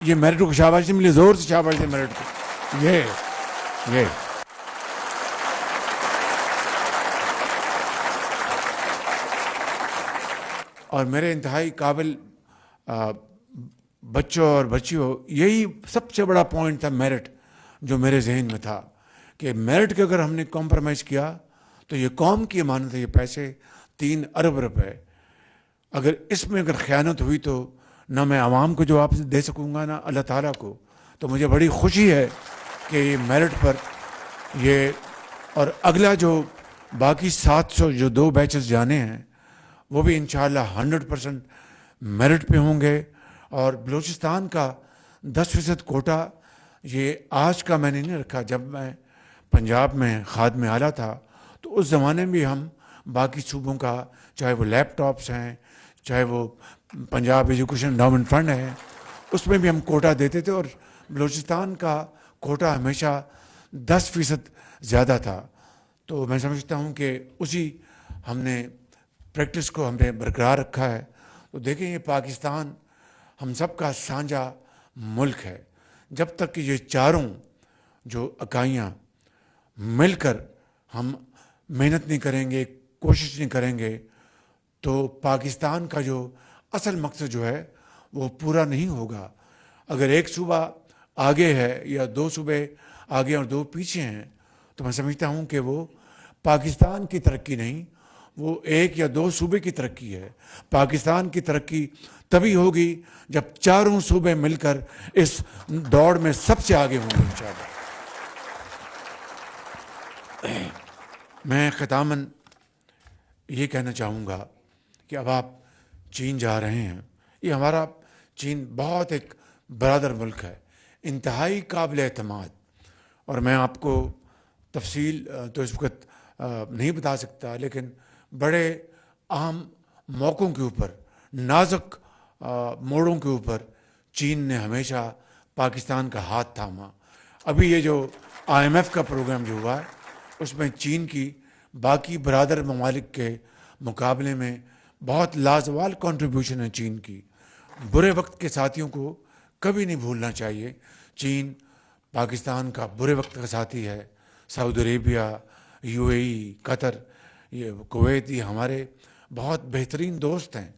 یہ میرٹ کو شاباشی ملی، زور سے شاباشی میرٹ کو. یہ اور میرے انتہائی قابل بچوں اور بچیوں، یہی سب سے بڑا پوائنٹ تھا میرٹ جو میرے ذہن میں تھا کہ میرٹ کے اگر ہم نے کمپرومائز کیا تو یہ قوم کی امانت ہے، یہ پیسے 3 ارب روپے، اگر اس میں اگر خیانت ہوئی تو نہ میں عوام کو جواب دے سکوں گا نہ اللہ تعالیٰ کو. تو مجھے بڑی خوشی ہے کہ یہ میرٹ پر یہ، اور اگلا جو باقی 700 جو 2 بیچز جانے ہیں وہ بھی انشاءاللہ 100% میرٹ پہ ہوں گے. اور بلوچستان کا 10% کوٹا یہ آج کا میں نے نہیں رکھا. جب میں پنجاب میں خادم اعلیٰ تھا تو اس زمانے میں بھی ہم باقی صوبوں کا، چاہے وہ لیپ ٹاپس ہیں، چاہے وہ پنجاب ایجوکیشن انڈاؤمنٹ فنڈ ہے، اس میں بھی ہم کوٹا دیتے تھے، اور بلوچستان کا کوٹا ہمیشہ 10% زیادہ تھا. تو میں سمجھتا ہوں کہ اسی ہم نے پریکٹس کو ہم نے برقرار رکھا ہے. تو دیکھیں یہ پاکستان ہم سب کا سانجھا ملک ہے. جب تک کہ یہ چاروں جو اکائیاں مل کر ہم محنت نہیں کریں گے، کوشش نہیں کریں گے، تو پاکستان کا جو اصل مقصد جو ہے وہ پورا نہیں ہوگا. اگر ایک صوبہ آگے ہے یا 2 صوبے آگے اور 2 پیچھے ہیں تو میں سمجھتا ہوں کہ وہ پاکستان کی ترقی نہیں، وہ 1 یا 2 صوبے کی ترقی ہے. پاکستان کی ترقی تبھی ہوگی جب چاروں صوبے مل کر اس دوڑ میں سب سے آگے ہوں گے انشاءاللہ. میں ختاماً یہ کہنا چاہوں گا کہ اب آپ چین جا رہے ہیں. یہ ہمارا چین بہت ایک برادر ملک ہے، انتہائی قابل اعتماد. اور میں آپ کو تفصیل تو اس وقت نہیں بتا سکتا، لیکن بڑے اہم موقعوں کے اوپر، نازک موڑوں کے اوپر چین نے ہمیشہ پاکستان کا ہاتھ تھاما. ابھی یہ جو IMF کا پروگرام جو ہوا ہے اس میں چین کی باقی برادر ممالک کے مقابلے میں بہت لازوال کنٹریبیوشن ہے چین کی. برے وقت کے ساتھیوں کو کبھی نہیں بھولنا چاہیے. چین پاکستان کا برے وقت کا ساتھی ہے. سعودی عربیہ، UAE، قطر، یہ کویت، یہ ہمارے بہت بہترین دوست ہیں.